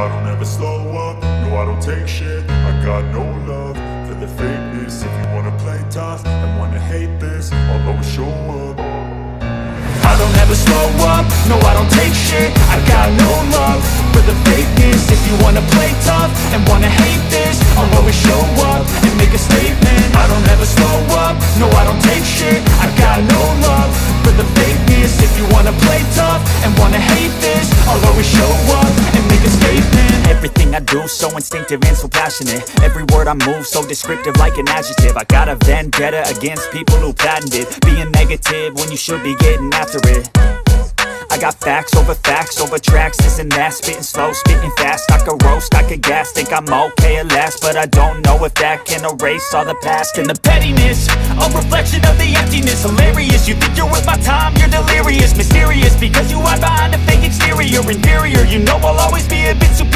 I don't ever slow up, no I don't take shit. I got no love for the fakeness. If you wanna play tough and wanna hate this, I'll always show up. I don't ever slow up, no I don't take shit. I got no love for the fakeness. If you wanna play tough and wanna hate this, I'll always show up and make a statement. I don't ever slow up, no I don't take shit. I got no love for the fakeness. If you wanna play tough and wanna hate this, I'll always show up and make a statement. Everything I do so instinctive and so passionate. Every word I move so descriptive like an adjective. I got a vendetta against people who patented being negative when you should be getting after it. I got facts over tracks, this and that. Spitting slow, spitting fast. I could roast, I could gas. Think I'm okay at last, but I don't know if that can erase all the past. And the pettiness, a reflection of the emptiness. Hilarious, you think you're worth my time, you're delirious. Mysterious, because you hide behind a fake exterior. Inferior, you know I'll always be a bit superior.